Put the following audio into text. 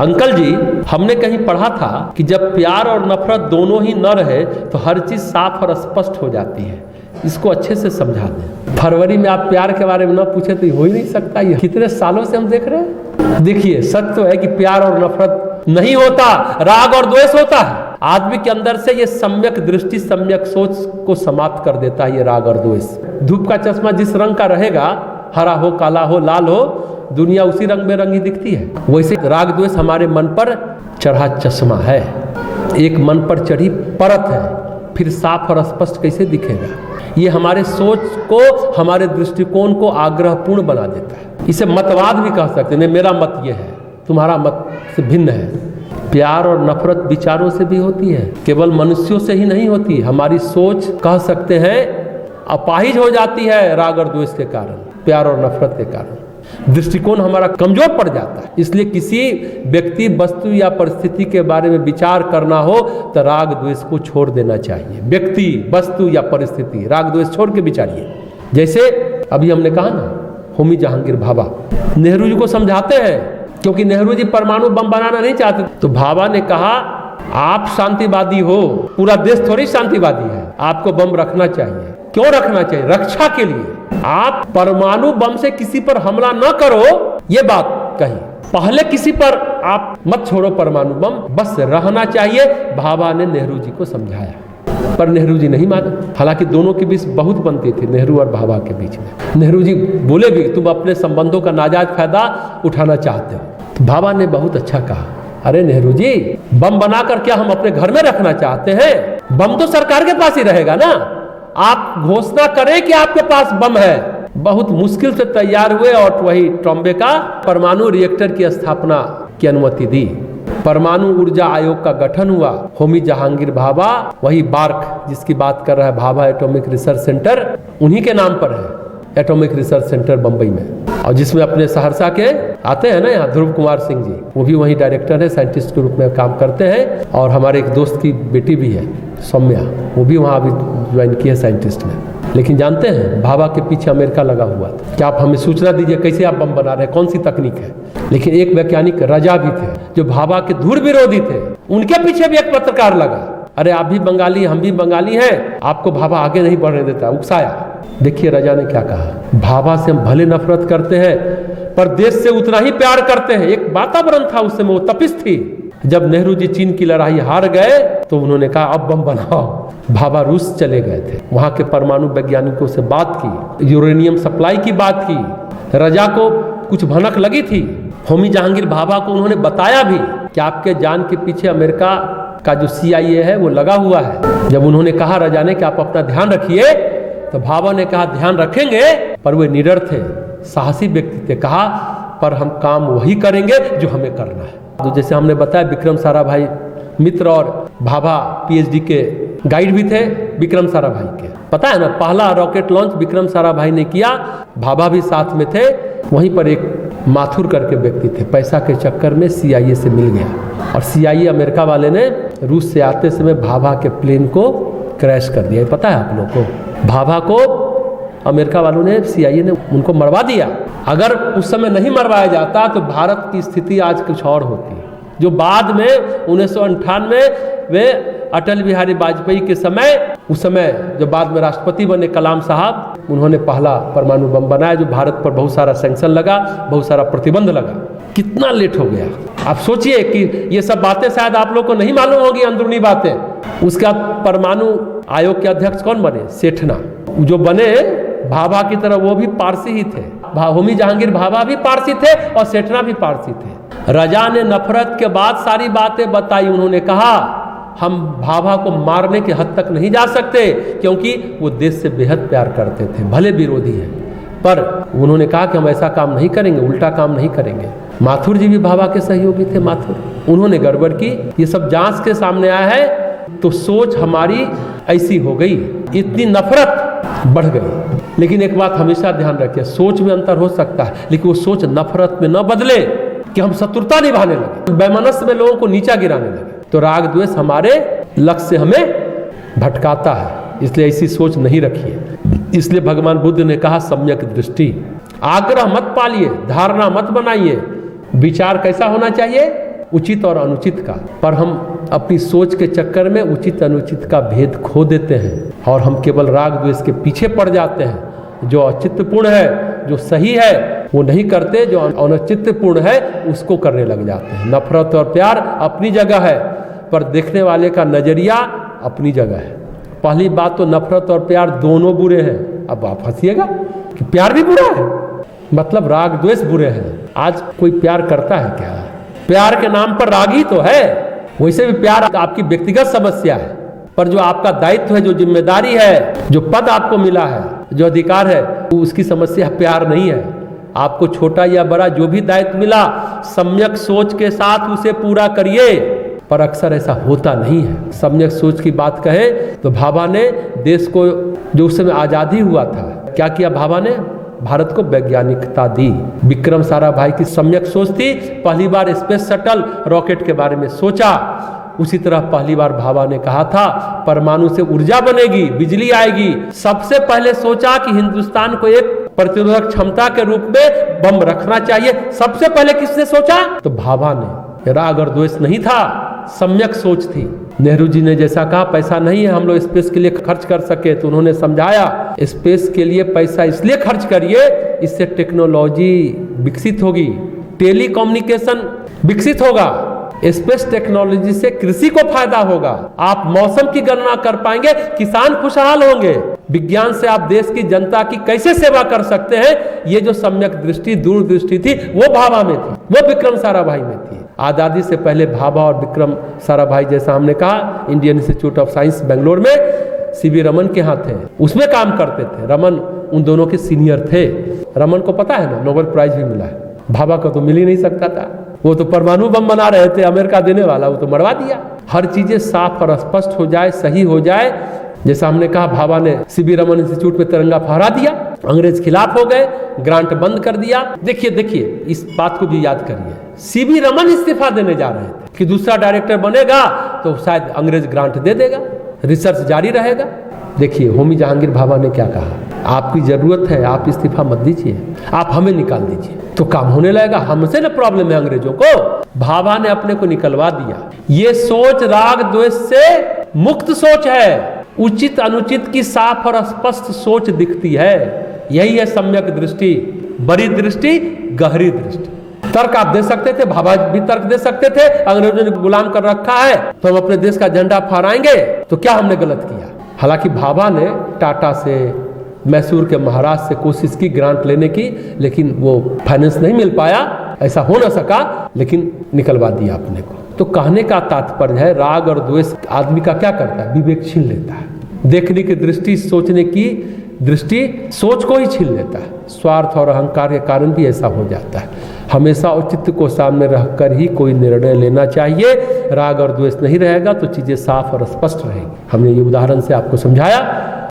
Uncle जी, हमने कहीं पढ़ा था कि जब प्यार और नफरत दोनों ही न रहे तो हर चीज साफ और स्पष्ट हो जाती है। इसको अच्छे से समझा दें। फरवरी में आप प्यार के बारे में न पूछे तो हो ही नहीं सकता। ये कितने सालों से हम देख रहे हैं। देखिए, सच तो है कि प्यार और नफरत नहीं होता, राग और द्वेष होता है। आदमी के अंदर से ये सम्यक दृष्टि, सम्यक सोच को समाप्त कर देता है ये राग और द्वेष। धूप का चश्मा जिस रंग का रहेगा, हरा हो, काला हो, लाल हो, दुनिया उसी रंग में रंगी दिखती है। वैसे राग द्वेष हमारे मन पर चढ़ा चश्मा है, एक मन पर चढ़ी परत है। फिर साफ और स्पष्ट कैसे दिखेगा? ये हमारे सोच को, हमारे दृष्टिकोण को आग्रहपूर्ण बना देता है। इसे मतवाद भी कह सकते हैं। मेरा मत ये है, तुम्हारा मत से भिन्न है। प्यार और नफरत विचारों से भी होती है, केवल मनुष्यों से ही नहीं होती। हमारी सोच कह सकते हैं अपाहिज हो जाती है राग और द्वेष के कारण, प्यार और नफरत के कारण। दृष्टिकोण हमारा कमजोर पड़ जाता है। इसलिए किसी व्यक्ति, वस्तु या परिस्थिति के बारे में विचार करना हो तो राग द्वेष को छोड़ देना चाहिए। व्यक्ति, वस्तु या परिस्थिति, राग द्वेष छोड़ के विचारिए। जैसे अभी हमने कहा ना, होमी जहांगीर भाभा नेहरू जी को समझाते हैं, क्योंकि नेहरू जी परमाणु बम बनाना नहीं चाहते। तो भाभा ने कहा, आप शांतिवादी हो, पूरा देश थोड़ी शांतिवादी है, आपको बम रखना चाहिए। क्यों रखना चाहिए? रक्षा के लिए। आप परमाणु बम से किसी पर हमला न करो, ये बात कही। पहले किसी पर आप मत छोड़ो परमाणु बम, बस रहना चाहिए। भाभा ने नेहरू जी को समझाया, पर नेहरू जी नहीं माने। हालांकि दोनों के बीच बहुत बनती थी, नेहरू और भाभा के बीच में। नेहरू जी बोले भी, तुम अपने संबंधों का नाजायज फायदा उठाना चाहते हो। तो भाभा ने बहुत अच्छा कहा, अरे नेहरू जी, बम बनाकर क्या हम अपने घर में रखना चाहते हैं? बम तो सरकार के पास ही रहेगा ना। आप घोषणा करें कि आपके पास बम है। बहुत मुश्किल से तैयार हुए और वही ट्रॉम्बे का परमाणु रिएक्टर की स्थापना की अनुमति दी। परमाणु ऊर्जा आयोग का गठन हुआ। होमी जहांगीर भाभा, वही बार्क जिसकी बात कर रहा है भाभा एटॉमिक रिसर्च सेंटर, उन्हीं के नाम पर है एटॉमिक रिसर्च सेंटर बम्बई में। और जिसमें अपने सहरसा के आते हैं ना यहाँ ध्रुव कुमार सिंह जी, वो भी वहीं डायरेक्टर है, साइंटिस्ट के रूप में काम करते हैं। और हमारे एक दोस्त की बेटी भी है सौम्या, वो भी वहाँ अभी ज्वाइन की है साइंटिस्ट में। लेकिन जानते हैं, भाभा के पीछे अमेरिका लगा हुआ था। क्या आप हमें सूचना दीजिए कैसे आप बम बना रहे हैं, कौन सी तकनीक है? लेकिन एक वैज्ञानिक रजा भी थे जो भाभा के धुर विरोधी थे, उनके पीछे भी एक पत्रकार लगा। अरे आप भी बंगाली, हम भी बंगाली हैं, आपको भाभा आगे नहीं बढ़ने देता, उकसाया। देखिए रजा ने क्या कहा, भाभा से हम भले नफरत करते हैं पर देश से उतना ही प्यार करते हैं। एक वातावरण था उस समय, वो तपिश थी। जब नेहरू जी चीन की लड़ाई हार गए तो उन्होंने कहा अब बम बनाओ। भाभा रूस चले गए थे, वहां के परमाणु वैज्ञानिकों से बात की, यूरेनियम सप्लाई की बात की। रजा को कुछ भनक लगी थी। होमी जहांगीर भाभा को उन्होंने बताया भी कि आपके जान के पीछे अमेरिका का जो CIA है वो लगा हुआ है। जब उन्होंने कहा रजा ने कि आप अपना ध्यान रखिए, तो भाभा ने कहा ध्यान रखेंगे, पर वे निडर थे, साहसी व्यक्ति थे। कहा पर हम काम वही करेंगे जो हमें करना है। तो जैसे हमने बताया, विक्रम साराभाई मित्र और भाभा PhD के गाइड भी थे विक्रम साराभाई के। पता है ना, पहला रॉकेट लॉन्च विक्रम साराभाई ने किया, भाभा भी साथ में थे। वहीं पर एक माथुर करके व्यक्ति थे, पैसा के चक्कर में CIA से मिल गया और CIA अमेरिका वाले ने रूस से आते समय भाभा के प्लेन को क्रैश कर दिया। पता है आप लोग को, भाभा को अमेरिका वालों ने, CIA ने उनको मरवा दिया। अगर उस समय नहीं मरवाया जाता तो भारत की स्थिति आज कुछ और होती। जो बाद में 1998 वे अटल बिहारी वाजपेयी के समय, उस समय जो बाद में राष्ट्रपति बने कलाम साहब, उन्होंने पहला परमाणु बम बनाया, जो भारत पर बहुत सारा सैंक्शन लगा, बहुत सारा प्रतिबंध लगा। कितना लेट हो गया। आप सोचिए कि ये सब बातें शायद आप लोग को नहीं मालूम होगी, अंदरूनी बातें। उसके बाद परमाणु आयोग के अध्यक्ष कौन बने? सेठना। जो बने भाभा की तरह, वो भी पारसी ही थे। होमी जहांगीर भाभा भी पारसी थे और सेठना भी पारसी थे। रजा ने नफरत के बाद सारी बातें बताई। उन्होंने कहा हम भाभा को मारने के हद तक नहीं जा सकते, क्योंकि वो देश से बेहद प्यार करते थे, भले विरोधी हैं, पर उन्होंने कहा कि हम ऐसा काम नहीं करेंगे, उल्टा काम नहीं करेंगे। माथुर जी भी भाभा के सहयोगी थे। माथुर, उन्होंने गड़बड़ की। ये सब जांच के सामने आया है। तो सोच हमारी ऐसी हो गई, इतनी नफरत बढ़ गई। लेकिन एक बात हमेशा ध्यान रखिए, सोच में अंतर हो सकता है, लेकिन वो सोच नफरत में न बदले कि हम शत्रुता निभाने लगे, वैमनस्य में लोगों को नीचा गिराने लगे। तो राग द्वेष हमारे लक्ष्य से हमें भटकाता है, इसलिए ऐसी सोच नहीं रखिए। इसलिए भगवान बुद्ध ने कहा सम्यक दृष्टि। आग्रह मत पालिए, धारणा मत बनाइए। विचार कैसा होना चाहिए? उचित और अनुचित का, पर हम अपनी सोच के चक्कर में उचित अनुचित का भेद खो देते हैं और हम केवल राग द्वेष के पीछे पड़ जाते हैं। जो औचित्यपूर्ण है, जो सही है वो नहीं करते, जो अनौचित्यपूर्ण है उसको करने लग जाते हैं। नफरत और प्यार अपनी जगह है, पर देखने वाले का नजरिया अपनी जगह है। पहली बात तो नफरत और प्यार दोनों बुरे हैं। अब आप हंसिएगा कि प्यार भी बुरा है, मतलब राग द्वेष बुरे हैं। आज कोई प्यार करता है क्या? प्यार के नाम पर राग ही तो है। वैसे भी प्यार आपकी व्यक्तिगत समस्या है, पर जो आपका दायित्व है, जो जिम्मेदारी है, जो पद आपको मिला है, जो अधिकार है, उसकी समस्या प्यार नहीं है। आपको छोटा या बड़ा जो भी दायित्व मिला, सम्यक सोच के साथ उसे पूरा करिए, पर अक्सर ऐसा होता नहीं है। सम्यक सोच की बात कहें तो भाभा ने देश को, जो उस समय आज़ादी हुआ था, क्या किया भाभा ने? भारत को वैज्ञानिकता दी। विक्रम साराभाई की सम्यक सोच थी, पहली बार स्पेस शटल रॉकेट के बारे में सोचा। उसी तरह पहली बार भाभा ने कहा था परमाणु से ऊर्जा बनेगी, बिजली आएगी। सबसे पहले सोचा कि हिंदुस्तान को एक प्रतिरोधक क्षमता के रूप में बम रखना चाहिए। सबसे पहले किसने सोचा? तो भाभा ने। राग और द्वेष नहीं था, सम्यक सोच थी। नेहरू जी ने जैसा कहा पैसा नहीं है हम लोग स्पेस के लिए खर्च कर सके, तो उन्होंने समझाया स्पेस के लिए पैसा इसलिए खर्च करिए, इससे टेक्नोलॉजी विकसित होगी, टेलीकम्युनिकेशन विकसित होगा, स्पेस टेक्नोलॉजी से कृषि को फायदा होगा, आप मौसम की गणना कर पाएंगे, किसान खुशहाल होंगे, विज्ञान से आप देश की जनता की कैसे सेवा कर सकते हैं। ये जो सम्यक दृष्टि, दूरदृष्टि थी, वो भाभा में थी, वो विक्रम साराभाई में थी। आज़ादी से पहले भाभा और विक्रम साराभाई, जैसा हमने कहा, Indian institute of science Bangalore में सीवी रमन के यहाँ थे, उसमें काम करते थे। रमन उन दोनों के सीनियर थे। रमन को पता है ना, नोबेल प्राइज भी मिला है। भाभा को तो मिल ही नहीं सकता था, वो तो परमाणु बम बना रहे थे, अमेरिका देने वाला, वो तो मरवा दिया। हर चीजें साफ और स्पष्ट हो जाए, सही हो जाए। जैसा हमने कहा, भाभा ने सीवी रमन इंस्टीट्यूट में तिरंगा फहरा दिया, अंग्रेज खिलाफ हो गए, ग्रांट बंद कर दिया। देखिए इस बात को भी याद करिए, सीवी रमन इस्तीफा देने जा रहे थे कि दूसरा डायरेक्टर बनेगा तो शायद अंग्रेज ग्रांट दे देगा, रिसर्च जारी रहेगा। देखिए होमी जहांगीर भाभा ने क्या कहा, आपकी जरूरत है, आप इस्तीफा मत दीजिए, आप हमें निकाल दीजिए तो काम होने लगेगा। हमसे ना प्रॉब्लम है अंग्रेजों को। भाभा ने अपने को निकलवा दिया। ये सोच राग द्वेष से मुक्त सोच है, उचित अनुचित की साफ और स्पष्ट सोच दिखती है। यही है सम्यक दृष्टि, बड़ी दृष्टि, गहरी दृष्टि। तर्क आप दे सकते थे, भाभा भी तर्क दे सकते थे, अंग्रेजों ने गुलाम कर रखा है तो हम अपने देश का झंडा फहराएंगे, तो क्या हमने गलत किया? हालांकि भाभा ने टाटा से, मैसूर के महाराज से कोशिश की ग्रांट लेने की, लेकिन वो फाइनेंस नहीं मिल पाया, ऐसा हो ना सका, लेकिन निकलवा दिया अपने को। तो कहने का तात्पर्य है, राग और द्वेष आदमी का क्या करता है? विवेक छीन लेता है, देखने की दृष्टि, सोचने की दृष्टि, सोच को ही छीन लेता है। स्वार्थ और अहंकार के कारण भी ऐसा हो जाता है। हमेशा औचित्य को सामने रखकर ही कोई निर्णय लेना चाहिए। राग और द्वेष नहीं रहेगा तो चीजें साफ और स्पष्ट रहेंगी। हमने ये उदाहरण से आपको समझाया।